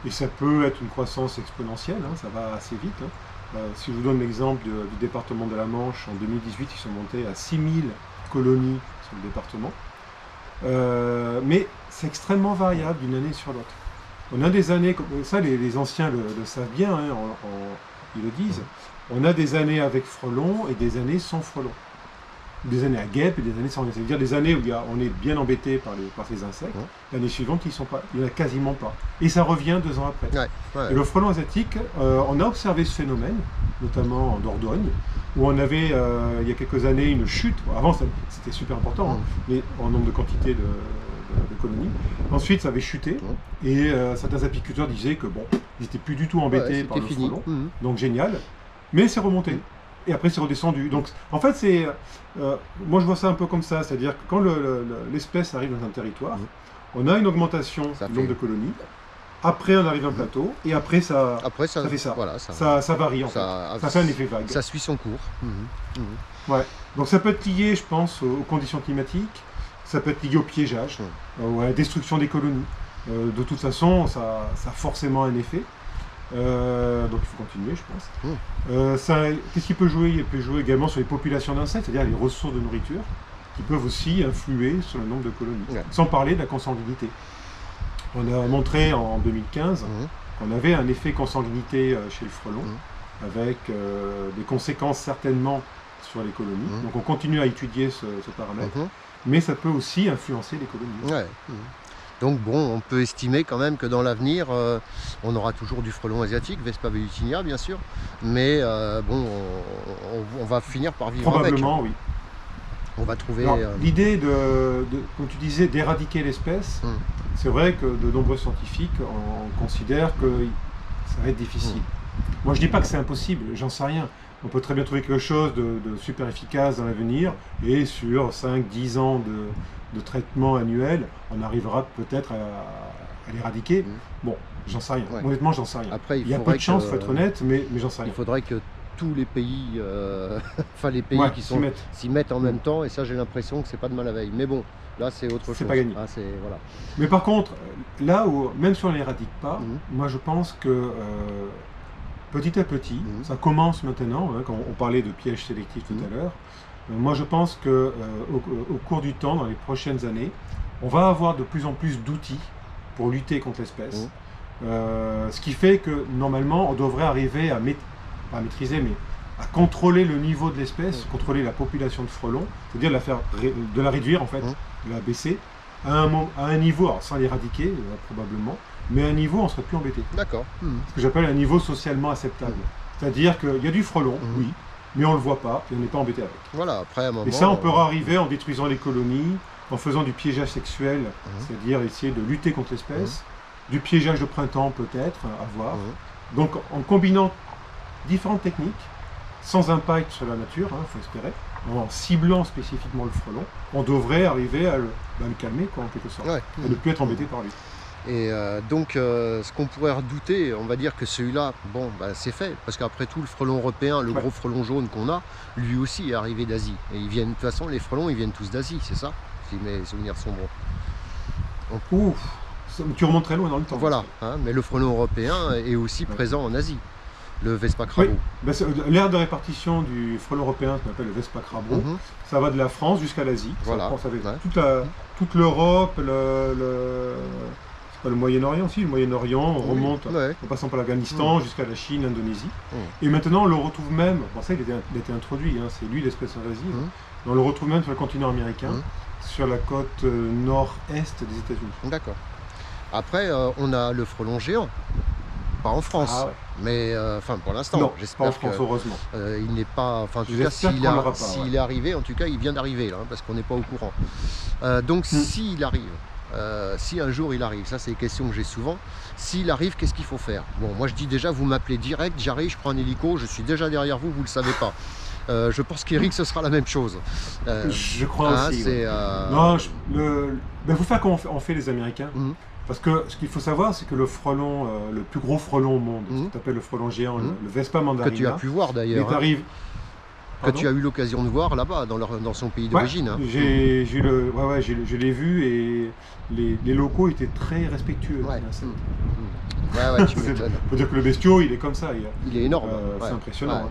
Et ça peut être une croissance exponentielle, hein, ça va assez vite. Hein. Si je vous donne l'exemple du département de la Manche, en 2018, ils sont montés à 6000 colonies sur le département. Mais c'est extrêmement variable d'une année sur l'autre. On a des années, comme ça les anciens le savent bien, hein, ils le disent, on a des années avec frelons et des années sans frelons. Des années à guêpes et des années sans guêpes. C'est-à-dire des années où on est bien embêté par ces insectes, l'année suivante, il n'y en a quasiment pas. Et ça revient 2 ans après. Et le frelon asiatique, on a observé ce phénomène, notamment en Dordogne, où on avait, il y a quelques années, une chute. Avant, c'était super important, hein, mais en nombre de quantités de colonies. Ensuite, ça avait chuté, et certains apiculteurs disaient que bon, ils n'étaient plus du tout embêtés par le frelon, donc génial, mais c'est remonté. Et après c'est redescendu. Donc en fait c'est, moi je vois ça un peu comme ça, c'est-à-dire que quand l'espèce arrive dans un territoire, on a une augmentation du nombre de colonies, après on arrive à un plateau, et après ça fait ça. Voilà, ça varie en fait. Ça fait un effet vague. Ça suit son cours. Ouais. Donc ça peut être lié, je pense, aux conditions climatiques, ça peut être lié au piégeage, ou à la destruction des colonies. De toute façon, ça a forcément un effet. Donc il faut continuer, je pense. Qu'est-ce qu'il peut jouer? Il peut jouer également sur les populations d'insectes, c'est-à-dire les ressources de nourriture, qui peuvent aussi influer sur le nombre de colonies, sans parler de la consanguinité. On a montré en 2015 qu'on avait un effet consanguinité chez le frelon, avec des conséquences certainement sur les colonies. Donc on continue à étudier ce paramètre, mais ça peut aussi influencer les colonies. Donc bon, on peut estimer quand même que dans l'avenir, on aura toujours du frelon asiatique, Vespa velutinia bien sûr, mais bon, on va finir par vivre probablement, avec. Oui. On va trouver... L'idée comme tu disais, d'éradiquer l'espèce, c'est vrai que de nombreux scientifiques considèrent que ça va être difficile. Moi je dis pas que c'est impossible, j'en sais rien. On peut très bien trouver quelque chose de super efficace dans l'avenir, et sur 5-10 ans de traitement annuel, on arrivera peut-être à l'éradiquer. Bon, j'en sais rien. Honnêtement, j'en sais rien. Après, il y a peu de chance, il faut être honnête, mais j'en sais rien. Il faudrait que tous les pays, enfin les pays qui s'y mettent en même temps, et ça j'ai l'impression que c'est pas de mal à veille. Mais bon, là c'est autre chose. C'est pas gagné. Voilà. Mais par contre, là où, même si on ne l'éradique pas, moi je pense que petit à petit, ça commence maintenant, hein, quand on parlait de pièges sélectifs tout à l'heure, moi je pense que au cours du temps, dans les prochaines années, on va avoir de plus en plus d'outils pour lutter contre l'espèce. Ce qui fait que normalement on devrait arriver à maîtriser, mais à contrôler le niveau de l'espèce, contrôler la population de frelons, c'est-à-dire de la réduire en fait, de la baisser à un niveau, alors sans l'éradiquer probablement, mais à un niveau où on ne serait plus embêté. D'accord. Ce que j'appelle un niveau socialement acceptable. C'est-à-dire qu'il y a du frelon, oui, mais on ne le voit pas et on n'est pas embêté avec. Voilà, après un moment... Et ça, on peut arriver en détruisant les colonies, en faisant du piégeage sexuel, c'est-à-dire essayer de lutter contre l'espèce, du piégeage de printemps peut-être, à voir. Donc en combinant différentes techniques, sans impact sur la nature, il faut espérer, en ciblant spécifiquement le frelon, on devrait arriver à le calmer, quoi, en quelque sorte, à ne plus être embêté par lui. Et donc ce qu'on pourrait redouter, on va dire que celui-là, bon, c'est fait, parce qu'après tout le frelon européen, le gros frelon jaune qu'on a, lui aussi est arrivé d'Asie. Et ils viennent, de toute façon les frelons ils viennent tous d'Asie, c'est ça, si mes souvenirs sont bons. Ouf, tu remontes très loin dans le temps. Voilà, hein, mais le frelon européen est aussi présent en Asie. le Vespa Crabo. Oui. L'aire de répartition du frelon européen, qu'on appelle le Vespa Crabo, ça va de la France jusqu'à l'Asie. Voilà. Ça toute l'Europe, le Moyen-Orient aussi, le Moyen-Orient, on remonte en passant par l'Afghanistan jusqu'à la Chine, l'Indonésie. Et maintenant, on le retrouve même, ça il a été introduit, c'est lui l'espèce invasive, on le retrouve même sur le continent américain, sur la côte nord-est des États-Unis. D'accord. Après, on a le frelon géant, pas en France, mais pour l'instant, j'espère pas en France, heureusement. Il n'est pas, en tout cas, s'il est arrivé, en tout cas, il vient d'arriver là, parce qu'on n'est pas au courant. Donc, s'il arrive. Si un jour il arrive, ça c'est des questions que j'ai souvent. S'il arrive, qu'est-ce qu'il faut faire? Bon, moi je dis déjà, vous m'appelez direct, j'arrive, je prends un hélico, je suis déjà derrière vous, vous le savez pas. Je pense qu'Eric ce sera la même chose. Je crois aussi. Non, il faut faire comme on fait les Américains. Parce que ce qu'il faut savoir, c'est que le frelon, le plus gros frelon au monde, ce qu'on appelle le frelon géant, le Vespa mandarina, que tu as pu voir d'ailleurs. Que tu as eu l'occasion de voir là-bas, dans son pays d'origine. Je l'ai vu et les locaux étaient très respectueux. Tu m'étonnes. Faut dire que le bestiau, il est comme ça. Il est énorme. C'est impressionnant.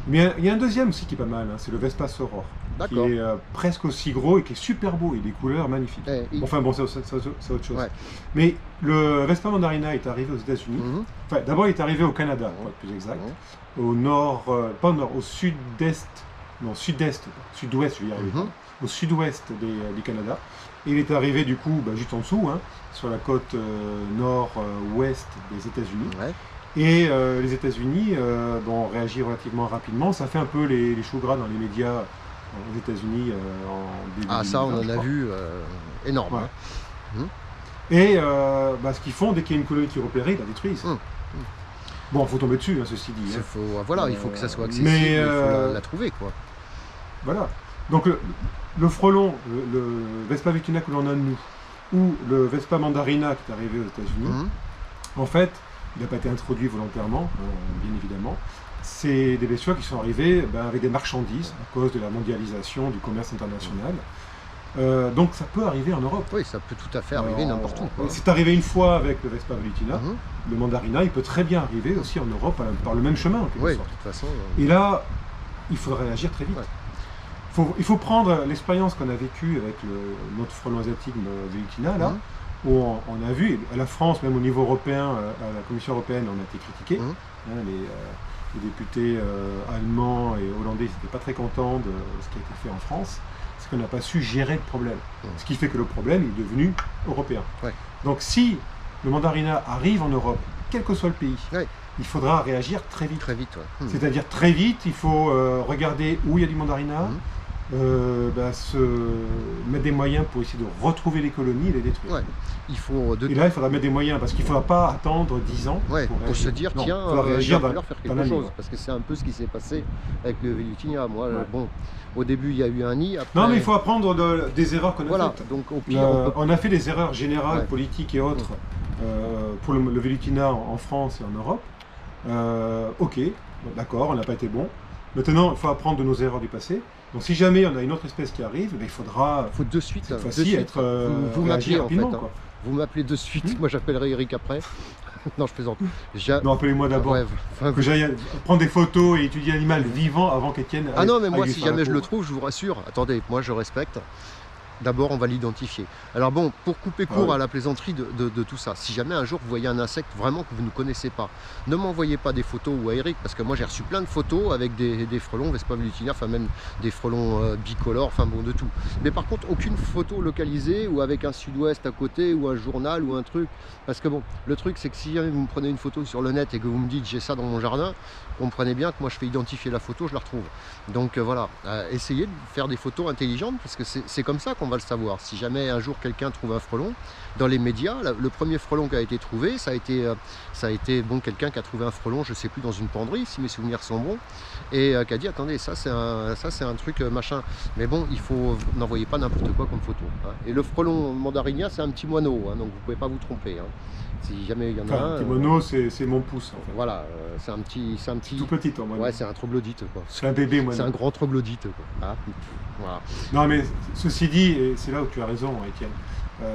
Mais il y a un deuxième aussi qui est pas mal, c'est le Vespa Soror, qui est presque aussi gros et qui est super beau, et des couleurs magnifiques. C'est autre chose. Mais le Vespa mandarina est arrivé aux États-Unis. D'abord, il est arrivé au Canada, pour être plus exact. Au nord, pas au nord, au sud-ouest, je vais y arriver, au sud-ouest du Canada. Et il est arrivé du coup juste en dessous, sur la côte nord-ouest des États-Unis. Et les États-Unis ont réagi relativement rapidement. Ça fait un peu les choux gras dans les médias aux États-Unis en début 2020, ça, on en a vu énorme. Et ce qu'ils font, dès qu'il y a une colonie qui est repérée, ils la détruisent. Bon, il faut tomber dessus, ceci dit. Il faut que ça soit accessible, il faut la trouver, quoi. Voilà. Donc le frelon, le Vespa vitina que l'on a de nous, ou le Vespa mandarina qui est arrivé aux États-Unis, en fait, il n'a pas été introduit volontairement, bien évidemment. C'est des bestioles qui sont arrivés avec des marchandises à cause de la mondialisation du commerce international. Donc ça peut arriver en Europe. Oui, ça peut tout à fait arriver n'importe où. C'est arrivé une fois avec le Vespa velutina. Le mandarina, il peut très bien arriver aussi en Europe par le même chemin, en quelque sorte. De toute façon. Et là, il faudrait réagir très vite. Il faut prendre l'expérience qu'on a vécue avec notre frelon asiatique velutina, là, où on a vu, à la France, même au niveau européen, à la Commission européenne, on a été critiqué. Les députés allemands et hollandais n'étaient pas très contents de ce qui a été fait en France. C'est qu'on n'a pas su gérer le problème. Ce qui fait que le problème est devenu européen. Donc si le mandarina arrive en Europe, quel que soit le pays, il faudra réagir très vite. C'est-à-dire très vite, il faut regarder où il y a du mandarina, se mettre des moyens pour essayer de retrouver les colonies et les détruire. Et là, il faudra mettre des moyens, parce qu'il ne faudra pas attendre 10 ans pour se dire, tiens, je vais leur faire quelque chose. Parce que c'est un peu ce qui s'est passé avec le velutina. Moi, au début, il y a eu un nid. Après... Non, mais il faut apprendre des erreurs qu'on a faites. Donc, au pire, on a fait des erreurs générales, politiques et autres, pour le velutina en France et en Europe. Ok, d'accord, on n'a pas été bon. Maintenant, il faut apprendre de nos erreurs du passé. Donc si jamais on a une autre espèce qui arrive, il faudra de suite, cette fois-ci vous m'appelez rapidement. En fait, Vous m'appelez de suite, moi j'appellerai Eric après. Non, je plaisante. Non, appelez-moi d'abord. Que j'aille prendre des photos et étudier l'animal vivant avant qu'Étienne... Ah non, mais moi si jamais je le trouve, je vous rassure. Attendez, moi je respecte. D'abord, on va l'identifier. Alors bon, pour couper court à la plaisanterie de tout ça, si jamais un jour vous voyez un insecte vraiment que vous ne connaissez pas, ne m'envoyez pas des photos ou à Eric, parce que moi j'ai reçu plein de photos avec des frelons Vespa velutina, enfin même des frelons bicolores, enfin bon, de tout. Mais par contre, aucune photo localisée ou avec un sud-ouest à côté ou un journal ou un truc. Parce que bon, le truc c'est que si jamais vous me prenez une photo sur le net et que vous me dites j'ai ça dans mon jardin, comprenez bien que moi je fais identifier la photo, je la retrouve. Donc voilà, essayez de faire des photos intelligentes, parce que c'est comme ça qu'on va le savoir. Si jamais un jour quelqu'un trouve un frelon, dans les médias, le premier frelon qui a été trouvé, ça a été quelqu'un qui a trouvé un frelon, je sais plus, dans une penderie, si mes souvenirs sont bons, et qui a dit attendez, ça c'est un truc machin. Mais bon, il faut n'envoyer pas n'importe quoi comme photo. Et le frelon mandarinien, c'est un petit moineau, donc vous pouvez pas vous tromper. Si jamais il y en a un. Un petit moineau, c'est mon pouce. En fait. Voilà, c'est un petit. Tout petit en moineau. Ouais, c'est un troglodyte, quoi. C'est un bébé moineau. C'est un grand troglodyte, quoi. Voilà. Non, mais ceci dit, et c'est là où tu as raison, Étienne.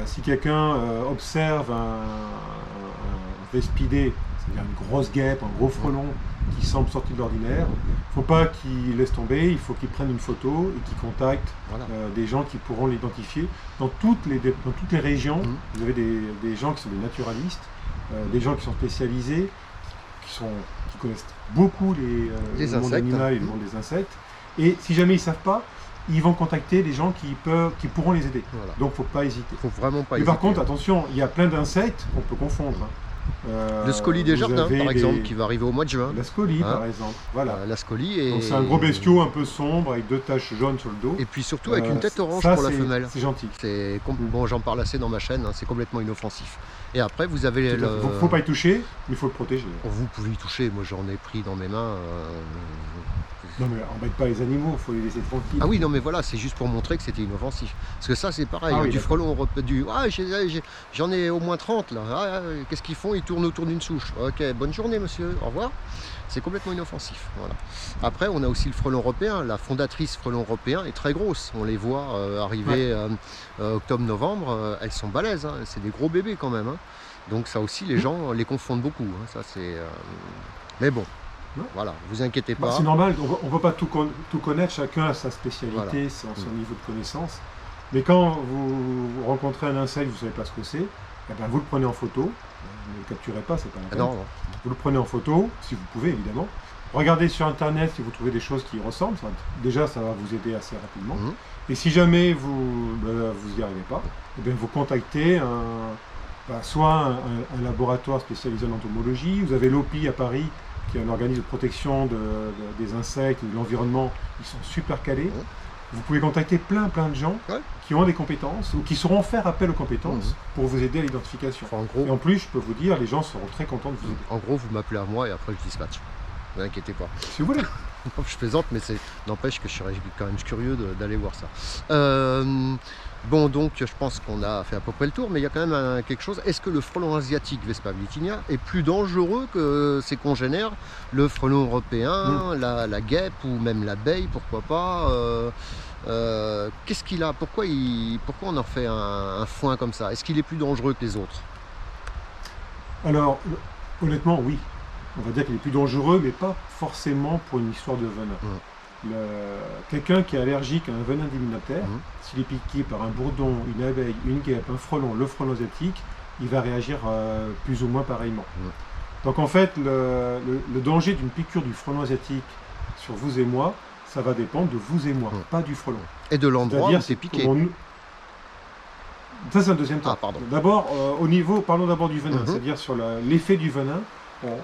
Si quelqu'un observe un vespidé, c'est-à-dire une grosse guêpe, un gros frelon qui semble sorti de l'ordinaire, il ne faut pas qu'il laisse tomber, il faut qu'il prenne une photo et qu'il contacte des gens qui pourront l'identifier. Dans toutes les régions, vous avez des gens qui sont des naturalistes, des gens qui sont spécialisés, qui connaissent beaucoup le monde animal et le monde des insectes. Et si jamais ils ne savent pas, ils vont contacter des gens qui pourront les aider. Voilà. Donc il ne faut pas hésiter. Il ne faut vraiment pas hésiter. Mais par contre, attention, il y a plein d'insectes qu'on peut confondre. Le scolie des jardins, par exemple, qui va arriver au mois de juin. La scolie, par exemple. Voilà. La scolie est... Donc c'est un gros bestiau un peu sombre avec 2 taches jaunes sur le dos. Et puis surtout avec une tête orange pour la femelle. C'est gentil. Bon, j'en parle assez dans ma chaîne, c'est complètement inoffensif. Et après, vous avez il ne faut pas y toucher, mais il faut le protéger. Vous pouvez y toucher, moi j'en ai pris dans mes mains. Non mais embête pas les animaux, il faut les laisser tranquilles. Ah oui, non mais voilà, c'est juste pour montrer que c'était inoffensif. Parce que ça c'est pareil, du frelon, j'en ai au moins 30 là. Qu'est-ce qu'ils font? Ils tournent autour d'une souche. Ok, bonne journée monsieur, au revoir. C'est complètement inoffensif. Voilà. Après, on a aussi le frelon européen. La fondatrice frelon européen est très grosse. On les voit arriver octobre-novembre. Elles sont balèzes, hein. C'est des gros bébés quand même. Hein. Donc ça aussi, les gens les confondent beaucoup. Hein. Ça, c'est, mais bon. Voilà, vous inquiétez pas. C'est normal, on ne peut pas tout connaître, chacun a sa spécialité, son niveau de connaissance. Mais quand vous rencontrez un insecte, vous ne savez pas ce que c'est, eh bien vous le prenez en photo, ne le capturez pas, c'est pas la peine. Non. Vous le prenez en photo, si vous pouvez évidemment. Regardez sur internet si vous trouvez des choses qui ressemblent, déjà ça va vous aider assez rapidement. Et si jamais vous n'y arrivez pas, eh bien vous contactez soit un laboratoire spécialisé en entomologie, vous avez l'OPI à Paris, qui est un organisme de protection des insectes, de l'environnement, ils sont super calés. Vous pouvez contacter plein de gens qui ont des compétences ou qui sauront faire appel aux compétences pour vous aider à l'identification. Enfin, en gros, et en plus, je peux vous dire, les gens seront très contents de vous aider. En gros, vous m'appelez à moi et après je dispatche. Ne vous inquiétez pas. Si vous voulez. Je plaisante, mais n'empêche que je serais quand même curieux d'aller voir ça. Bon, donc je pense qu'on a fait à peu près le tour, mais il y a quand même quelque chose. Est-ce que le frelon asiatique Vespa blitinia est plus dangereux que ses congénères, le frelon européen, la guêpe ou même l'abeille, pourquoi pas qu'est-ce qu'il a? Pourquoi on en fait un foin comme ça? Est-ce qu'il est plus dangereux que les autres? Alors, honnêtement, oui. On va dire qu'il est plus dangereux, mais pas forcément pour une histoire de venin. Quelqu'un qui est allergique à un venin d'hyménoptère, s'il est piqué par un bourdon, une abeille, une guêpe, un frelon, le frelon asiatique, il va réagir plus ou moins pareillement. Donc en fait, le danger d'une piqûre du frelon asiatique sur vous et moi, ça va dépendre de vous et moi, pas du frelon. Et de l'endroit où c'est piqué. Ça c'est un deuxième temps. D'abord, parlons d'abord du venin, c'est-à-dire sur l'effet du venin.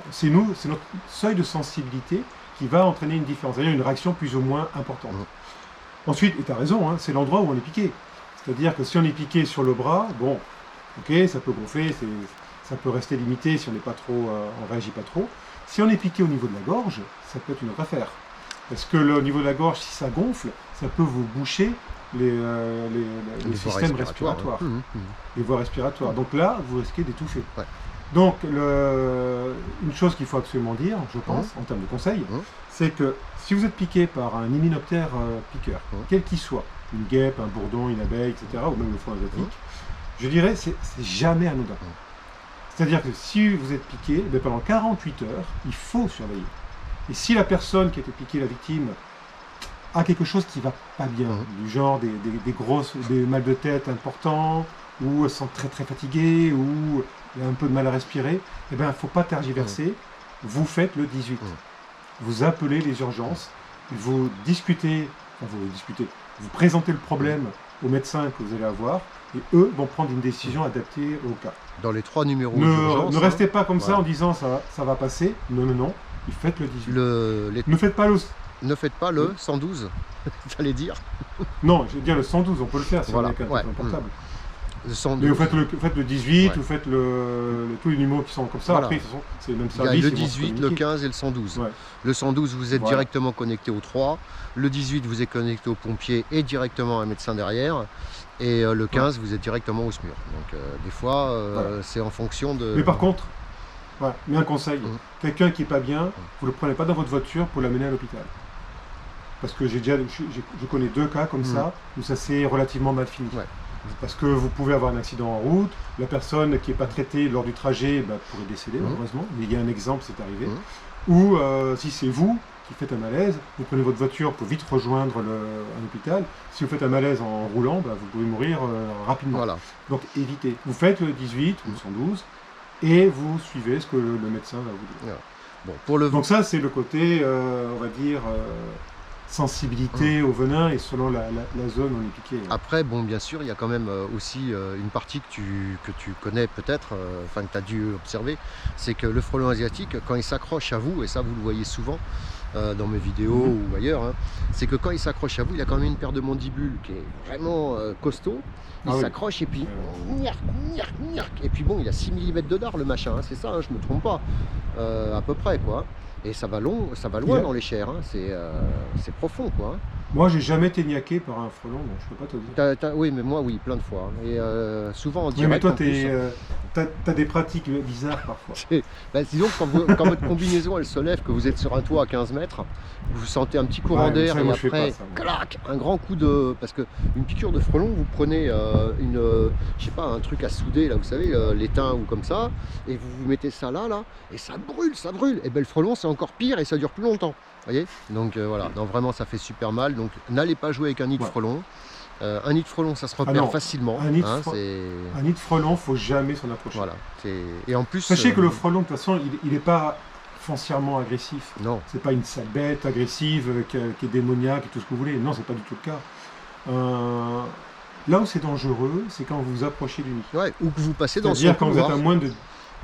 C'est notre seuil de sensibilité qui va entraîner une différence, c'est-à-dire une réaction plus ou moins importante. Ensuite, et tu as raison, c'est l'endroit où on est piqué. C'est-à-dire que si on est piqué sur le bras, bon, ok, ça peut gonfler, ça peut rester limité si on n'est pas trop, on réagit pas trop. Si on est piqué au niveau de la gorge, ça peut être une autre affaire. Parce que au niveau de la gorge, si ça gonfle, ça peut vous boucher les systèmes respiratoires, les voies respiratoires. Donc là, vous risquez d'étouffer. Donc, une chose qu'il faut absolument dire, je pense, en termes de conseils, c'est que si vous êtes piqué par un hyménoptère piqueur, quel qu'il soit, une guêpe, un bourdon, une abeille, etc., ou même le frelon asiatique, je dirais c'est jamais anodin. C'est-à-dire que si vous êtes piqué, pendant 48 heures, il faut surveiller. Et si la personne qui a été piquée, la victime, a quelque chose qui ne va pas bien, du genre des mal de tête importants, ou elle se sent très fatiguée, ou il a un peu de mal à respirer, il ne faut pas tergiverser, vous faites le 18. Vous appelez les urgences, vous présentez le problème aux médecins que vous allez avoir, et eux vont prendre une décision adaptée au cas. Dans les 3 numéros d'urgence. Ne restez pas comme ça en disant ça va passer. Non, faites le 18. Ne faites pas le 112, j'allais dire. Non, je veux dire le 112, on peut le faire si on est avec un téléphone portable. Mais vous faites le 18, vous faites tous les numéros qui sont comme ça. Voilà. Après, c'est le même service. Il y a le 18, le 15 et le 112. Le 112, vous êtes directement connecté au 3. Le 18, vous êtes connecté au pompier et directement à un médecin derrière. Et le 15, vous êtes directement au SMUR. Donc des fois, c'est en fonction de... Mais par contre, mais un conseil, quelqu'un qui n'est pas bien, vous ne le prenez pas dans votre voiture pour l'amener à l'hôpital. Parce que je connais 2 cas comme ça, où ça s'est relativement mal fini. Parce que vous pouvez avoir un accident en route, la personne qui n'est pas traitée lors du trajet pourrait décéder, malheureusement, mais il y a un exemple, c'est arrivé. Ou si c'est vous qui faites un malaise, vous prenez votre voiture pour vite rejoindre un hôpital. Si vous faites un malaise en roulant, vous pouvez mourir rapidement. Voilà. Donc évitez. Vous faites le 18 ou le 112 et vous suivez ce que le médecin va vous dire. Bon, Donc ça, c'est le côté, on va dire, sensibilité au venin et selon la zone où on est piqué. Après, bon, bien sûr, il y a quand même aussi une partie que tu connais peut-être, que tu as dû observer, c'est que le frelon asiatique, quand il s'accroche à vous, et ça vous le voyez souvent dans mes vidéos ou ailleurs, c'est que quand il s'accroche à vous, il a quand même une paire de mandibules qui est vraiment costaud. Il s'accroche et puis et puis bon, il a 6 mm de dard le machin, c'est ça, je me trompe pas, à peu près quoi. Et ça va loin dans les chairs, c'est profond quoi. Moi, j'ai jamais été niaqué par un frelon, donc je peux pas te dire. Oui, mais moi, oui, plein de fois. Et souvent en Oui, direct. mais toi, t'as des pratiques bizarres parfois. Disons que quand votre combinaison elle se lève, que vous êtes sur un toit à 15 mètres, vous sentez un petit courant d'air et après, clac, un grand coup de. Parce qu'une piqûre de frelon, vous prenez je sais pas, un truc à souder, là, vous savez, l'étain ou comme ça, et vous mettez ça là, et ça brûle, ça brûle. Et bien le frelon, c'est encore pire et ça dure plus longtemps. Voyez, donc voilà, non, vraiment ça fait super mal, donc n'allez pas jouer avec un nid de frelon. Un nid de frelon, ça se repère facilement. Un nid de frelon, faut jamais s'en approcher. Voilà. Et en plus, sachez que le frelon, de toute façon, il n'est pas foncièrement agressif. Non. C'est pas une sale bête agressive qui est démoniaque et tout ce que vous voulez. Non, c'est pas du tout le cas. Là où c'est dangereux, c'est quand vous vous approchez du nid. Ouais, ou que vous passez dans son couloir. C'est-à-dire quand couloir. vous êtes à moins de...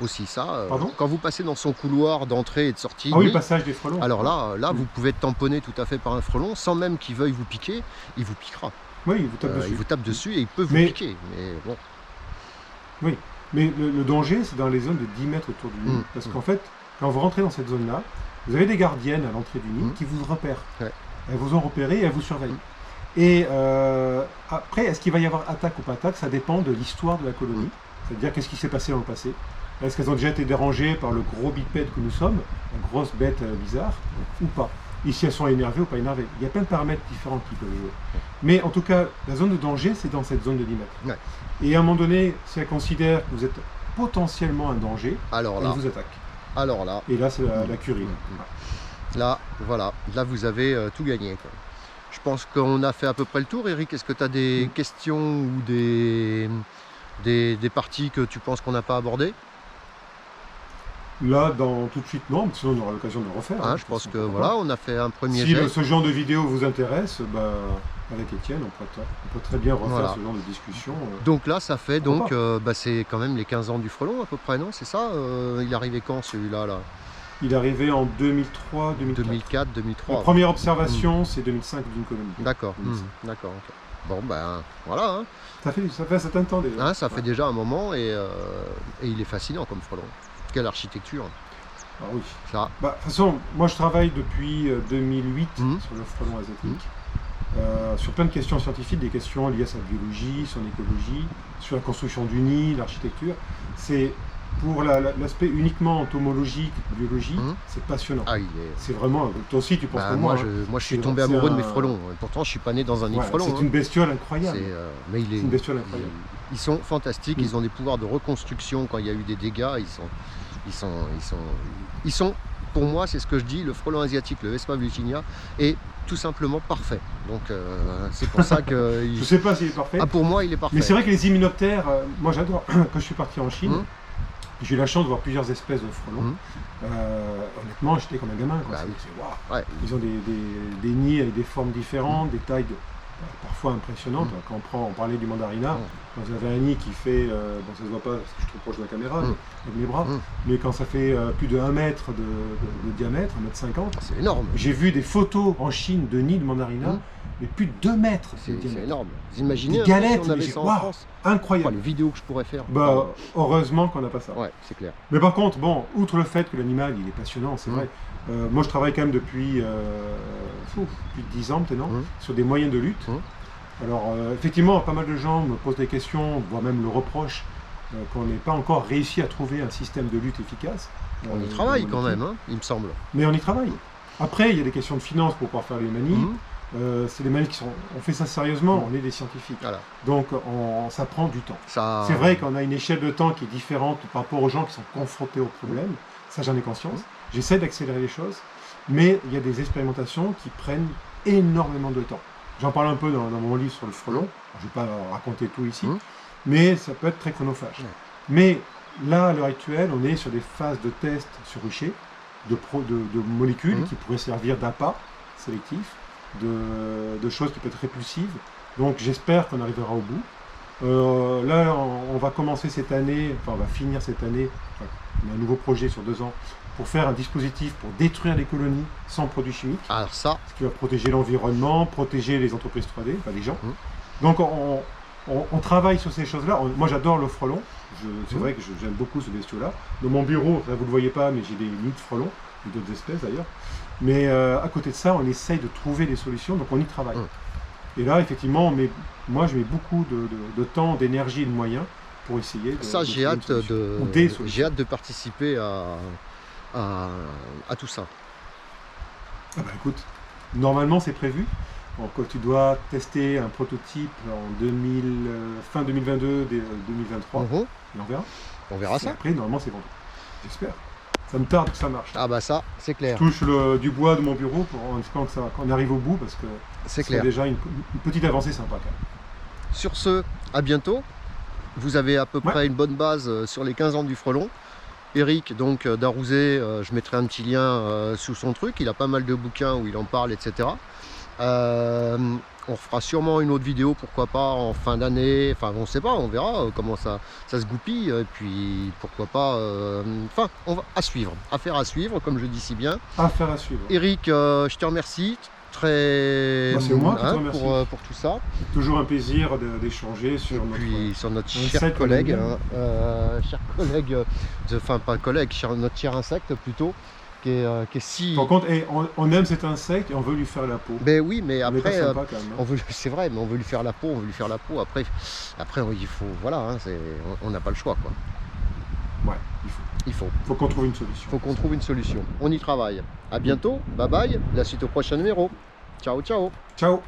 Aussi ça, Pardon ? Quand vous passez dans son couloir d'entrée et de sortie. Ah oui, le passage des frelons. Alors là, vous pouvez être tamponné tout à fait par un frelon, sans même qu'il veuille vous piquer, il vous piquera. Oui, il vous tape dessus. Il vous tape dessus et il peut vous piquer. Mais bon. Oui, mais le danger, c'est dans les zones de 10 mètres autour du nid. Parce qu'en fait, quand vous rentrez dans cette zone-là, vous avez des gardiennes à l'entrée du nid qui vous repèrent. Ouais. Elles vous ont repéré et elles vous surveillent. Et après, est-ce qu'il va y avoir attaque ou pas attaque? Ça dépend de l'histoire de la colonie. C'est-à-dire qu'est-ce qui s'est passé dans le passé. Est-ce qu'elles ont déjà été dérangées par le gros bipède que nous sommes, la grosse bête bizarre, ou pas? Et si elles sont énervées ou pas énervées. Il y a plein de paramètres différents qui peuvent jouer. Mais en tout cas, la zone de danger, c'est dans cette zone de 10 mètres. Ouais. Et à un moment donné, si elles considèrent que vous êtes potentiellement un danger, elles vous attaquent. Alors là. Et là, c'est la curie. Là, voilà. Là, vous avez tout gagné, quoi. Je pense qu'on a fait à peu près le tour. Eric, est-ce que tu as des questions ou des parties que tu penses qu'on n'a pas abordées? Là, tout de suite, non, sinon on aura l'occasion de le refaire. Je pense que voilà, on a fait un premier jet. Si ce genre de vidéo vous intéresse, avec Étienne, on peut très bien refaire ce genre de discussion. Donc là, ça fait c'est quand même les 15 ans du frelon à peu près, non? C'est ça? Il est arrivé quand celui-là là? Il est arrivé en 2003, 2004. 2004, 2003. La première observation, c'est 2005 d'une colonie. D'accord, d'accord. Okay. Bon, voilà. Ça fait un certain temps déjà. Ça fait déjà un moment et il est fascinant comme frelon. Quelle architecture. Ah oui. Ça. De toute façon, moi je travaille depuis 2008 sur le frelon asiatique, sur plein de questions scientifiques, des questions liées à sa biologie, son écologie, sur la construction du nid, l'architecture. C'est pour l'aspect uniquement entomologique, biologique, c'est passionnant. C'est vraiment, toi aussi tu penses comme moi. Moi je suis tombé amoureux de mes frelons. Pourtant je suis pas né dans un nid de frelons. C'est une bestiole incroyable. C'est une bestiole incroyable. Ils sont fantastiques, ils ont des pouvoirs de reconstruction quand il y a eu des dégâts. Ils sont, pour moi, c'est ce que je dis, le frelon asiatique, le Vespa virginia, est tout simplement parfait. Donc c'est pour ça que... Je sais pas s'il est parfait. Pour moi, il est parfait. Mais c'est vrai que les hyménoptères, moi j'adore. Quand je suis parti en Chine, j'ai eu la chance de voir plusieurs espèces de frelons. Honnêtement, j'étais comme un gamin. Wow. Ils ont des nids avec des formes différentes, des tailles parfois impressionnantes. Quand on parlait du mandarina, quand vous avez un nid qui fait, ça se voit pas parce que je suis trop proche de la caméra, avec mes bras, mais quand ça fait plus de 1 mètre de diamètre, 1,50 m, c'est énorme. J'ai vu des photos en Chine de nids de mandarina, mais plus de 2 mètres. C'est énorme. Vous imaginez des galettes, si on avait ça en France, incroyable. Les vidéos que je pourrais faire. Heureusement qu'on n'a pas ça. Ouais, c'est clair. Mais par contre, outre le fait que l'animal il est passionnant, c'est vrai. Moi je travaille quand même depuis plus de 10 ans maintenant sur des moyens de lutte. Alors effectivement, pas mal de gens me posent des questions, voire même le reprochent qu'on n'ait pas encore réussi à trouver un système de lutte efficace. On y travaille quand même, il me semble. Mais on y travaille. Après, il y a des questions de finances pour pouvoir faire les manies. c'est des manèges on fait ça sérieusement, on est des scientifiques. Voilà. Donc ça prend du temps. Ça... C'est vrai qu'on a une échelle de temps qui est différente par rapport aux gens qui sont confrontés au problème. Ça, j'en ai conscience. J'essaie d'accélérer les choses, mais il y a des expérimentations qui prennent énormément de temps. J'en parle un peu dans mon livre sur le frelon. Je ne vais pas raconter tout ici, mais ça peut être très chronophage. Mais là, à l'heure actuelle, on est sur des phases de test sur rucher, de molécules qui pourraient servir d'appât sélectif, de choses qui peuvent être répulsives. Donc j'espère qu'on arrivera au bout. Là, on va commencer cette année, enfin on va finir cette année, on a un nouveau projet sur 2 ans, pour faire un dispositif pour détruire les colonies sans produits chimiques. Alors ça... Ce qui va protéger l'environnement, protéger les entreprises 3D, enfin les gens. Donc on travaille sur ces choses-là. Moi j'adore le frelon. C'est vrai que j'aime beaucoup ce bestiau-là. Dans mon bureau, là, vous ne le voyez pas, mais j'ai des nids de frelons, et d'autres espèces d'ailleurs. Mais à côté de ça, on essaye de trouver des solutions, donc on y travaille. Et là, effectivement, moi je mets beaucoup de temps, d'énergie et de moyens pour essayer de... Ça, j'ai hâte de participer à tout ça. Ah bah écoute, normalement c'est prévu. Donc tu dois tester un prototype en fin 2022, 2023. Et on verra. On verra ça. Après, normalement c'est vendu. J'espère. Ça me tarde que ça marche. Ah bah ça, c'est clair. Je touche du bois de mon bureau en espérant qu'on arrive au bout parce que c'est déjà une petite avancée sympa quand même. Sur ce, à bientôt. Vous avez à peu près une bonne base sur les 15 ans du frelon. Eric, donc d'Arouzé, je mettrai un petit lien sous son truc. Il a pas mal de bouquins où il en parle, etc. On fera sûrement une autre vidéo, pourquoi pas en fin d'année. Enfin, on ne sait pas, on verra comment ça se goupille. Et puis, pourquoi pas... Enfin, on va à suivre, affaire à suivre, comme je dis si bien. Affaire à suivre. Eric, je te remercie. C'est moi qui te remercie. Pour tout ça. Toujours un plaisir d'échanger sur notre cher collègue, enfin pas collègue, notre cher insecte plutôt, qui est si... Par contre, on aime cet insecte et on veut lui faire la peau. Ben oui, mais après, hein. c'est vrai, mais on veut lui faire la peau, Après il faut, voilà, hein, on n'a pas le choix, quoi. Ouais, il faut qu'on trouve une solution. Faut qu'on trouve une solution. On y travaille. À bientôt. Bye bye. La suite au prochain numéro. Ciao, ciao. Ciao.